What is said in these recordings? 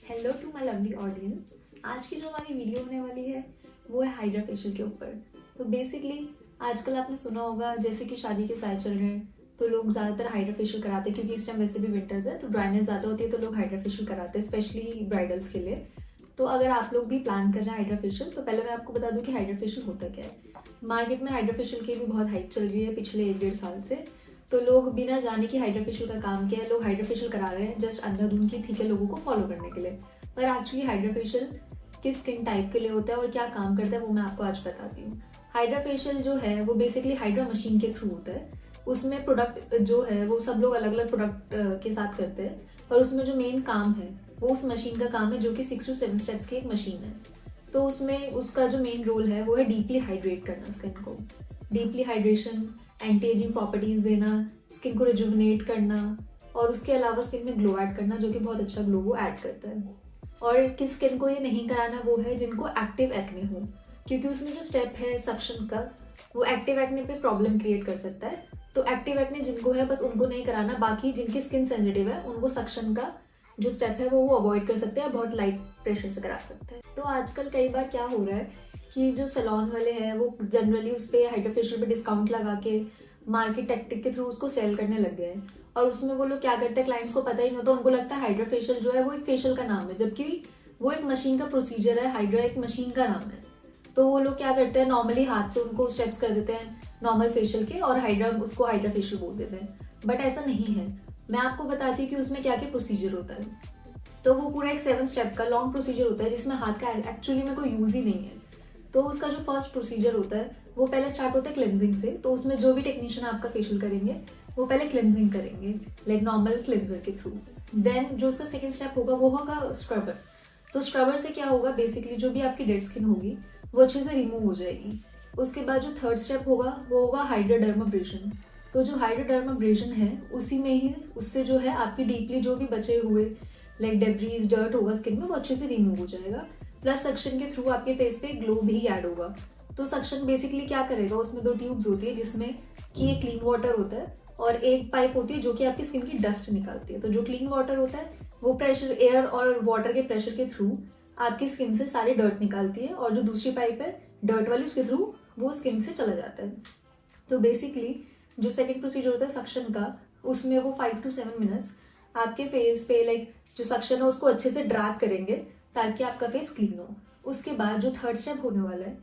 Hello to my lovely audience. आज की जो हमारी वीडियो होने वाली है वो है हाइड्रा फेशियल के ऊपर। तो बेसिकली आजकल आपने सुना होगा जैसे कि शादी के साल चल रहे हैं तो लोग ज़्यादातर हाइड्रा फेशियल कराते हैं, क्योंकि इस टाइम वैसे भी विंटर्स है तो ड्राइनेस ज़्यादा होती है तो लोग हाइड्रा फेशियल कराते हैं, स्पेशली ब्राइडल्स के लिए। तो अगर आप लोग भी प्लान कर रहे हैं हाइड्रा फेशियल तो पहले मैं आपको बता दूं कि हाइड्रा फेशियल होता क्या है। मार्केट में हाइड्रा फेशियल की भी बहुत हाइप चल रही है पिछले 1-1.5 साल से। तो लोग बिना जाने कि हाइड्रा फेशियल का काम क्या है, लोग हाइड्रा फेशियल करा रहे हैं जस्ट अंधाधुंध की ठीक है लोगों को फॉलो करने के लिए। पर एक्चुअली हाइड्रा फेशियल किस स्किन टाइप के लिए होता है और क्या काम करता है वो मैं आपको आज बताती हूँ। हाइड्रा फेशियल जो है वो बेसिकली हाइड्रा मशीन के थ्रू होता है। उसमें प्रोडक्ट जो है वो सब लोग अलग अलग प्रोडक्ट के साथ करते हैं, पर उसमें जो मेन काम है वो उस मशीन का काम है जो कि 6 से 7 स्टेप्स की एक मशीन है। तो उसमें उसका जो मेन रोल है वो है डीपली हाइड्रेट करना स्किन को, deeply hydration, anti ageing properties देना, स्किन को रिजुवनेट करना और उसके अलावा स्किन में ग्लो ऐड करना, जो कि बहुत अच्छा ग्लो वो ऐड करता है। और किस स्किन को ये नहीं कराना वो है जिनको एक्टिव एक्ने हो, क्योंकि उसमें जो स्टेप है सक्शन का वो एक्टिव एक्ने पे प्रॉब्लम क्रिएट कर सकता है। तो एक्टिव एक्ने जिनको है बस उनको नहीं कराना, बाकी जिनकी स्किन सेंसिटिव है उनको सक्शन का जो स्टेप है वो अवॉइड कर सकते हैं, बहुत लाइट प्रेशर से करा सकते हैं। तो आजकल कई बार क्या हो रहा है कि जो सैलून वाले हैं वो जनरली उस पर हाइड्रा फेशियल पे डिस्काउंट लगा के मार्केट टैक्टिक के थ्रू उसको सेल करने लग गए हैं। और उसमें वो लोग क्या करते हैं, क्लाइंट्स को पता ही नहीं होता, उनको लगता है हाइड्रा फेशियल जो है वो एक फेशियल का नाम है, जबकि वो एक मशीन का प्रोसीजर है। हाइड्रा एक मशीन का नाम है। तो वो लोग क्या करते हैं, नॉर्मली हाथ से उनको स्टेप्स कर देते हैं नॉर्मल फेशियल के और हाइड्रा उसको हाइड्रा फेशियल बोल देते हैं, बट ऐसा नहीं है। मैं आपको बताती हूँ कि उसमें क्या क्या प्रोसीजर होता है। तो वो पूरा एक 7 स्टेप का लॉन्ग प्रोसीजर होता है जिसमें हाथ का एक्चुअली में कोई यूज ही नहीं है। तो उसका जो फर्स्ट प्रोसीजर होता है वो पहले स्टार्ट होता है क्लेंजिंग से। तो उसमें जो भी टेक्नीशियन आपका फेशियल करेंगे वो पहले क्लेंजिंग करेंगे, लाइक नॉर्मल क्लेंजर के थ्रू। देन जो उसका सेकंड स्टेप होगा वो होगा स्क्रबर। तो स्क्रबर से क्या होगा, बेसिकली जो भी आपकी डेड स्किन होगी वो अच्छे से रिमूव हो जाएगी। उसके बाद जो थर्ड स्टेप होगा वो होगा हाइड्रोडर्माब्रेशन। तो जो हाइड्रोडर्माब्रेशन है उसी में ही उससे जो है आपकी डीपली जो भी बचे हुए लाइक डेब्रीज डर्ट होगा स्किन में वो अच्छे से रिमूव हो जाएगा। प्लस सक्शन के थ्रू आपके फेस पे ग्लो भी ऐड होगा। तो सक्शन बेसिकली क्या करेगा, उसमें 2 ट्यूब्स होती है जिसमें कि एक क्लीन वाटर होता है और एक पाइप होती है जो कि आपकी स्किन की डस्ट निकालती है। तो जो क्लीन वाटर होता है वो प्रेशर एयर और वाटर के प्रेशर के थ्रू आपकी स्किन से सारे डर्ट निकालती है, और जो दूसरी पाइप है डर्ट वाली उसके थ्रू वो स्किन से चला जाता है। तो बेसिकली जो सेकेंड प्रोसीजर होता है सक्शन का, उसमें वो 5 to 7 मिनट्स आपके फेस पे लाइक जो सक्शन है उसको अच्छे से ड्रैग करेंगे ताकि आपका फेस क्लीन हो। उसके बाद जो थर्ड स्टेप होने वाला है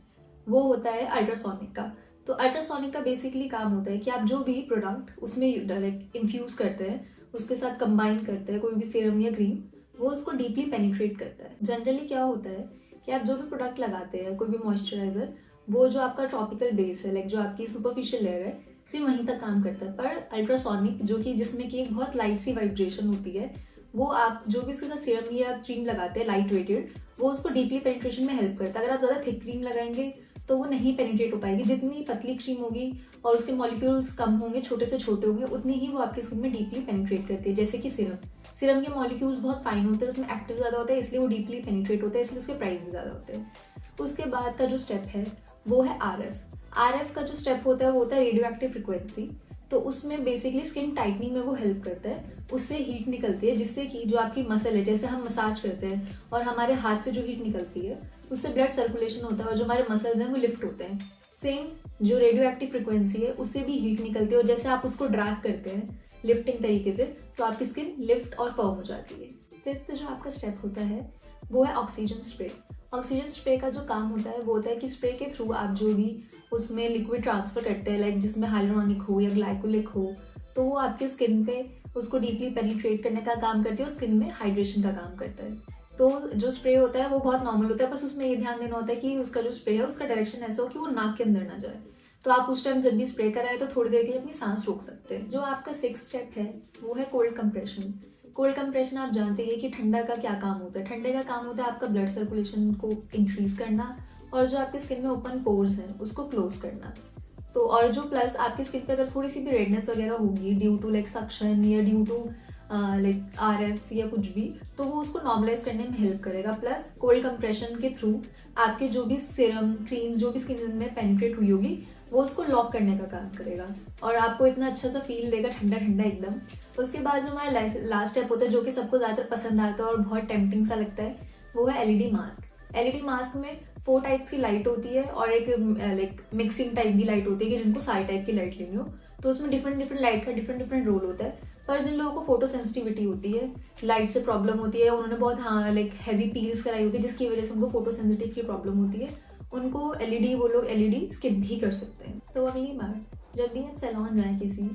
वो होता है अल्ट्रासोनिक का। तो अल्ट्रासोनिक का बेसिकली काम होता है कि आप जो भी प्रोडक्ट उसमें डायरेक्ट इन्फ्यूज करते हैं, उसके साथ कंबाइन करते हैं कोई भी सीरम या क्रीम, वो उसको डीपली पेनिट्रेट करता है। जनरली क्या होता है कि आप जो भी प्रोडक्ट लगाते हैं, कोई भी मॉइस्चराइजर, वो जो आपका ट्रॉपिकल बेस है लाइक जो आपकी सुपरफिशियल लेयर है सिर्फ वहीं तक काम करता है। पर अल्ट्रासोनिक जो कि जिसमें कि एक बहुत लाइट सी वाइब्रेशन होती है, वो आप जो भी उसके साथ सीरम या क्रीम लगाते हैं लाइट वेटेड, वो उसको डीपली पेनिट्रेशन में हेल्प करता है। अगर आप ज़्यादा थिक क्रीम लगाएंगे तो वो नहीं पेनिट्रेट हो पाएगी। जितनी पतली क्रीम होगी और उसके मॉलिक्यूल्स कम होंगे, छोटे से छोटे होंगे, उतनी ही वो आपकी स्किन में डीपली पेनिट्रेट करती है। जैसे कि सीरम के मॉलिक्यूल्स बहुत फाइन होते हैं, उसमें एक्टिव ज़्यादा होता है इसलिए वो डीपली पेनिट्रेट होता है, इसलिए उसके प्राइस भी ज़्यादा होते हैं। उसके बाद का जो स्टेप है वो है RF का जो स्टेप होता है वो होता है रेडियो एक्टिव फ्रिक्वेंसी। तो उसमें बेसिकली स्किन टाइटनिंग में वो हेल्प करता है। उससे हीट निकलती है जिससे कि जो आपकी मसल है, जैसे हम मसाज करते हैं और हमारे हाथ से जो हीट निकलती है उससे ब्लड सर्कुलेशन होता है और जो हमारे मसल्स हैं वो लिफ्ट होते हैं। सेम जो रेडियो एक्टिव फ्रिक्वेंसी है उससे भी हीट निकलती है और जैसे आप उसको ड्रैग करते हैं लिफ्टिंग तरीके से तो आपकी स्किन लिफ्ट और फर्म हो जाती है। फिफ्थ जो आपका स्टेप होता है वो है ऑक्सीजन स्प्रे। ऑक्सीजन स्प्रे का जो काम होता है वो होता है कि स्प्रे के थ्रू आप जो भी उसमें लिक्विड ट्रांसफर करते हैं लाइक जिसमें हाइलोरॉनिक हो या ग्लाइकोलिक हो, तो वो आपके स्किन पे उसको डीपली पेनिट्रेट करने का काम करती है और स्किन में हाइड्रेशन का काम करता है। तो जो स्प्रे होता है वो बहुत नॉर्मल होता है, बस उसमें ये ध्यान देना होता है कि उसका जो स्प्रे है उसका डायरेक्शन ऐसा हो कि वो नाक के अंदर ना जाए। तो आप उस टाइम जब भी स्प्रे कराए तो थोड़ी देर के लिए अपनी सांस रोक सकते हैं। जो आपका 6th स्टेप है वो है कोल्ड कंप्रेशन। कोल्ड कंप्रेशन आप जानते हैं कि ठंडा का क्या काम होता है। ठंडे का काम होता है आपका ब्लड सर्कुलेशन को इंक्रीज करना और जो आपकी स्किन में ओपन पोर्स हैं उसको क्लोज करना। तो और जो प्लस आपकी स्किन पे अगर थोड़ी सी भी रेडनेस वगैरह होगी ड्यू टू लाइक सक्शन या ड्यू टू लाइक RF या कुछ भी, तो वो उसको नॉर्मलाइज करने में हेल्प करेगा। प्लस कोल्ड कंप्रेशन के थ्रू आपके जो भी सीरम क्रीम्स जो भी स्किन में पेनिट्रेट हुई होगी वो उसको लॉक करने का काम करेगा और आपको इतना अच्छा सा फील देगा, ठंडा ठंडा एकदम। उसके बाद जो हमारा लास्ट स्टेप होता है, जो कि सबको ज़्यादातर पसंद आता है और बहुत टेम्पटिंग सा लगता है, वो है एलईडी मास्क। एलईडी मास्क में 4 टाइप्स की लाइट होती है और एक लाइक मिक्सिंग टाइप की लाइट होती है कि जिनको सारी टाइप की लाइट लेनी हो, तो उसमें डिफरेंट डिफरेंट लाइट का डिफरेंट डिफरेंट रोल होता है। पर जिन लोगों को फोटो सेंसिटिविटी होती है, लाइट से प्रॉब्लम होती है, उन्होंने बहुत हाँ लाइक हैवी पील्स कराई होती है जिसकी वजह से उनको फोटो सेंसिटिव की प्रॉब्लम होती है, उनको एलईडी, वो लोग एलईडी स्किप भी कर सकते हैं। तो अगली बार जब भी आप सैलून जाए किसी,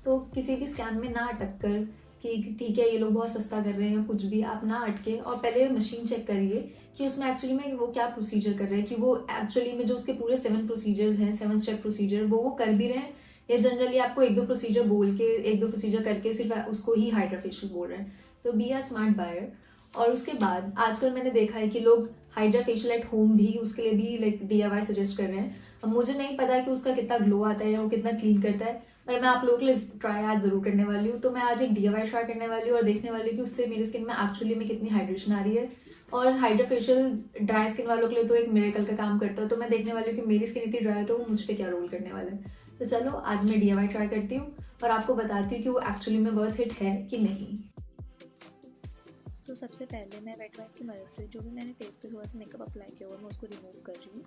तो किसी भी स्कैम में ना अटक कर कि ठीक है ये लोग बहुत सस्ता कर रहे हैं या कुछ भी, आप ना अटके और पहले मशीन चेक करिए कि उसमें एक्चुअली में वो क्या प्रोसीजर कर रहे हैं, कि वो एक्चुअली में जो उसके पूरे 7 प्रोसीजर्स हैं, 7 स्टेप प्रोसीजर, वो कर भी रहे हैं या जनरली आपको 1-2 प्रोसीजर बोल के, 1-2 प्रोसीजर करके सिर्फ उसको ही हाइड्रा फेशियल बोल रहे हैं। तो बी अ स्मार्ट बायर। और उसके बाद आजकल मैंने देखा है कि लोग हाइड्रा फेशियल एट होम भी, उसके लिए भी लाइक DIY सजेस्ट कर रहे हैं। अब मुझे नहीं पता कि उसका कितना ग्लो आता है या वो कितना क्लीन करता है, पर मैं आप लोगों के लिए ट्राई आज जरूर करने वाली हूँ। तो मैं आज एक DIY ट्राई करने वाली हूँ और देखने वाली हूँ कि उससे मेरी स्किन में एक्चुअली में कितनी हाइड्रेशन आ रही है। और हाइड्रा फेशियल ड्राई स्किन वालों के लिए तो एक मिरेकल का काम करता है, तो मैं देखने वाली हूँ कि मेरी स्किन इतनी ड्राई है तो वो मुझ पर क्या रोल करने वाला है। तो चलो आज मैं DIY ट्राई करती हूँ और आपको बताती हूँ कि वो एक्चुअली में वर्थ इट है कि नहीं। तो सबसे पहले मैं वेट वाइप की मदद से जो भी मैंने फेस पे थोड़ा सा मेकअप अप्लाई किया हुआ मैं उसको रिमूव कर रही हूँ।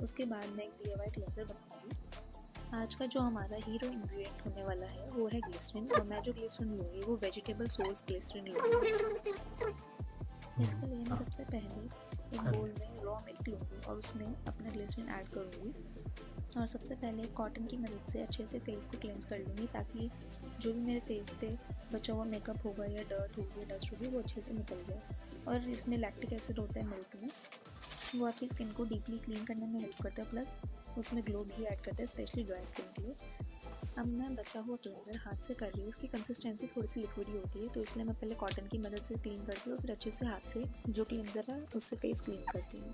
उसके बाद मैं एक DIY क्लेंजर बनाऊंगी। आज का जो हमारा हीरो इंग्रेडिएंट होने वाला है वो है ग्लिसरीन, और मैं जो ग्लिसरीन लूँगी वो वेजिटेबल सोर्स ग्लिसरीन लूँगी। इसके लिए मैं सबसे पहले एक बोल में रॉ मिल्क लूँगी और उसमें अपना ग्लिसरीन ऐड करूँगी और सबसे पहले कॉटन की मदद से अच्छे से फेस को क्लेंस कर लूँगी ताकि जो भी मेरे फेस पे बचा हुआ मेकअप होगा या डर्ट होगी, डस्ट होगी, वो अच्छे से निकल जाए। और इसमें लैक्टिक एसिड होता है मिल्क में, वो आपकी स्किन को डीपली क्लीन करने में हेल्प करता है, प्लस उसमें ग्लो भी ऐड करता है स्पेशली ड्राई स्किन के लिए। अब मैं बचा हुआ क्लेंजर हाथ से कर रही हूँ। उसकी कंसिस्टेंसी थोड़ी सी लिक्विडी होती है, तो इसलिए मैं पहले कॉटन की मदद से क्लीन करती हूँ और फिर अच्छे से हाथ से जो क्लेंजर है उससे फेस क्लीन करती हूँ।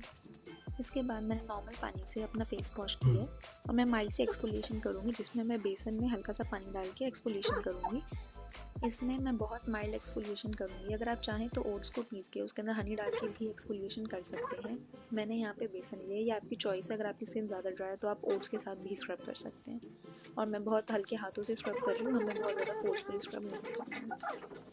इसके बाद मैंने नॉर्मल पानी से अपना फेस वॉश किया और मैं माइल्ड से एक्सफोलिएशन करूँगी, जिसमें मैं बेसन में हल्का सा पानी डाल के एक्सफोलिएशन करूँगी। इसमें मैं बहुत माइल्ड एक्सफोलिएशन करूँगी। अगर आप चाहें तो ओट्स को पीस के उसके अंदर हनी डाल के भी एक्सफोलिएशन कर सकते हैं। मैंने यहाँ पे बेसन लिया है, ये आपकी चॉइस है। अगर आपकी स्किन ज़्यादा ड्राई है तो आप ओट्स के साथ भी स्क्रब कर सकते हैं। और मैं बहुत हल्के हाथों से स्क्रब कर रही हूँ, हमें बहुत ज़्यादा फोर्सफुली स्क्रब नहीं करना है।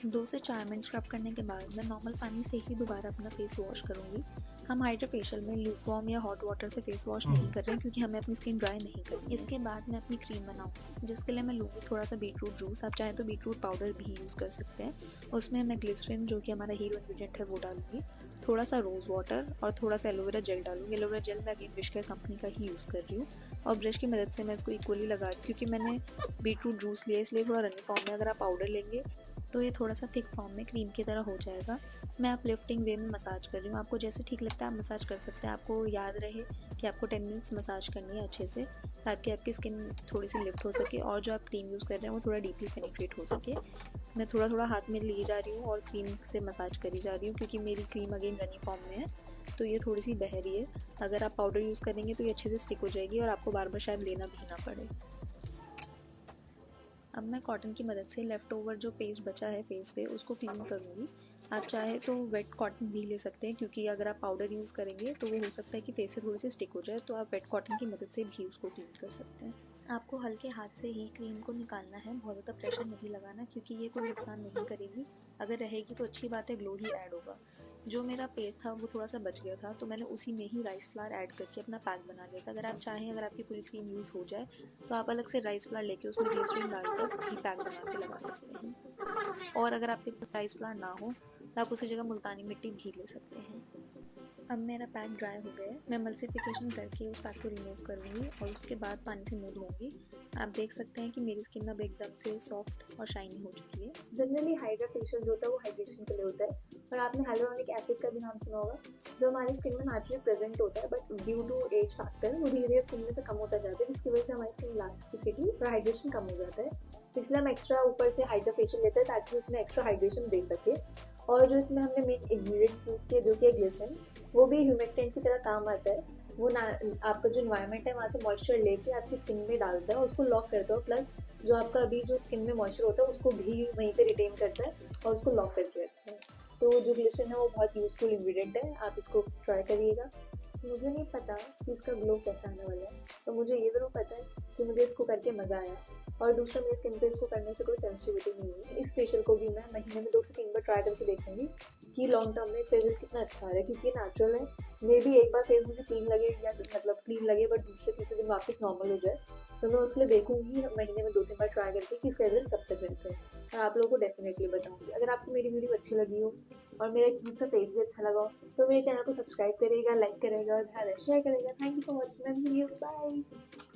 2 से 4 मिनट स्क्रब करने के बाद मैं नॉर्मल पानी से ही दोबारा अपना फेस वॉश करूँगी। हम हाइड्रा फेशियल में ल्यूकवार्म या हॉट वाटर से फेस वॉश नहीं कर रहे हैं क्योंकि हमें अपनी स्किन ड्राई नहीं करनी। इसके बाद मैं अपनी क्रीम बनाऊँगी, जिसके लिए मैं लूँगी थोड़ा सा बीटरूट जूस। आप चाहें तो बीटरूट पाउडर भी यूज़ कर सकते हैं। उसमें मैं ग्लिसरीन जो कि हमारा हीरो इंग्रेडिएंट है वो डालूँगी, थोड़ा सा रोज़ वाटर और थोड़ा सा एलोवेरा जेल डालूँगी। एलोवेरा जेल मैं अगेन विशकेयर कंपनी का ही यूज़ कर रही हूँ और ब्रश की मदद से मैं इसको इक्वली लगा रही हूँ। क्योंकि मैंने बीटरूट जूस लिया इसलिए थोड़ा रनी फॉर्म में, अगर आप पाउडर लेंगे तो ये थोड़ा सा थिक फॉर्म में क्रीम की तरह हो जाएगा। मैं अपलिफ्टिंग वे में मसाज कर रही हूँ, आपको जैसे ठीक लगता है आप मसाज कर सकते हैं। आपको याद रहे कि आपको 10 मिनट्स मसाज करनी है अच्छे से, ताकि आपकी स्किन थोड़ी सी लिफ्ट हो सके और जो आप क्रीम यूज़ कर रहे हैं वो थोड़ा डीपली पेनिट्रेट हो सके। मैं थोड़ा थोड़ा हाथ में ली जा रही हूँ और क्रीम से मसाज करी जा रही हूँ, क्योंकि मेरी क्रीम अगेन रनी फॉर्म में है तो ये थोड़ी सी बह रही है। अगर आप पाउडर यूज़ करेंगे तो ये अच्छे से स्टिक हो जाएगी और आपको बार बार शायद लेना भी ना पड़े। अब मैं कॉटन की मदद से लेफ़्ट ओवर जो पेस्ट बचा है फेस पे उसको क्लीन करूँगी। आप चाहे तो वेट कॉटन भी ले सकते हैं, क्योंकि अगर आप पाउडर यूज़ करेंगे तो वो हो सकता है कि फेस से थोड़ी सी स्टिक हो जाए, तो आप वेट कॉटन की मदद से भी उसको क्लीन कर सकते हैं। आपको हल्के हाथ से ही क्रीम को निकालना है, बहुत ज़्यादा प्रेशर नहीं लगाना, क्योंकि ये कोई नुकसान नहीं करेगी। अगर रहेगी तो अच्छी बात है, ग्लो ही ऐड होगा। जो मेरा पेस्ट था वो थोड़ा सा बच गया था तो मैंने उसी में ही राइस फ्लावर ऐड करके अपना पैक बना लिया था। अगर आप चाहें, अगर आपकी पूरी क्रीम यूज़ हो जाए तो आप अलग से राइस फ्लावर लेके उसमें ग्लिसरीन डालकर भी पैक बना के लगा सकते हैं। और अगर आपके पास राइस फ्लावर ना हो तो आप उसी जगह मुल्तानी मिट्टी भी ले सकते हैं। अब मेरा पैक ड्राई हो गया है, मैं मल्सिफिकेशन करके उस पैक को रिमूव करूँगी और उसके बाद पानी से मुँह धोऊंगी। आप देख सकते हैं कि मेरी स्किन अब एकदम से सॉफ्ट और शाइनी हो चुकी है। जनरली हाइड्रा फेशियल जो होता है वो हाइड्रेशन के लिए होता है, और आपने हाइलुरोनिक एसिड का भी नाम सुना होगा, जो हमारी स्किन में नेचुरली प्रेजेंट होता है, but due to age factor वो धीरे धीरे स्किन में से कम होता जाता है, जिसकी वजह से हमारी स्किन इलास्टिसिटी और हाइड्रेशन कम हो जाता है। इसलिए हम एक्स्ट्रा ऊपर से हाइड्रा फेशियल लेते हैं ताकि उसमें एक्स्ट्रा हाइड्रेशन दे सके। और जो इसमें हमने मेन इंग्रेडिएंट यूज़ किया जो कि है ग्लिसरीन, वो भी ह्यूमेक्टेंट की तरह काम आता है। वो ना आपका जो इन्वायरमेंट है वहाँ से मॉइस्चर लेके आपकी स्किन में डालता है और उसको लॉक करता है, प्लस जो आपका अभी जो स्किन में मॉइस्चर होता है उसको भी वहीं पे रिटेन करता है और उसको लॉक करके रखता है। तो जो ग्लिसरीन है वो बहुत यूजफुल इंग्रेडिएंट है, आप इसको ट्राई करिएगा। मुझे नहीं पता कि इसका ग्लो कैसा आने वाला है, तो मुझे ये ज़रूर पता है कि मुझे इसको करके मज़ा आया। और दूसरा, मेरे स्किन पे इसको करने से कोई सेंसिटिविटी नहीं हुई। इस फेशियल को भी मैं महीने में 2 से 3 बार ट्राई करके देखूंगी कि लॉन्ग टर्म में इसका रिजल्ट कितना अच्छा आ रहा है, क्योंकि ये नेचुरल है। मे बी एक बार फेस मुझे क्लीन लगे, या मतलब क्लीन लगे, बट दूसरे तीसरे दिन वापस नॉर्मल हो जाए, तो मैं उसके लिए देखूंगी महीने में 2-3 बार ट्राई करके कि इसका रिजल्ट कब तक रहता है, और आप लोगों को डेफिनेटली बताऊंगी। अगर आपको मेरी वीडियो अच्छी लगी हो और मेरा क्यूट सा पेज भी अच्छा लगा हो, तो मेरे चैनल को सब्सक्राइब करेगा, लाइक करेगा और ज़्यादा शेयर करेगा। Thank you for watching my video. Bye.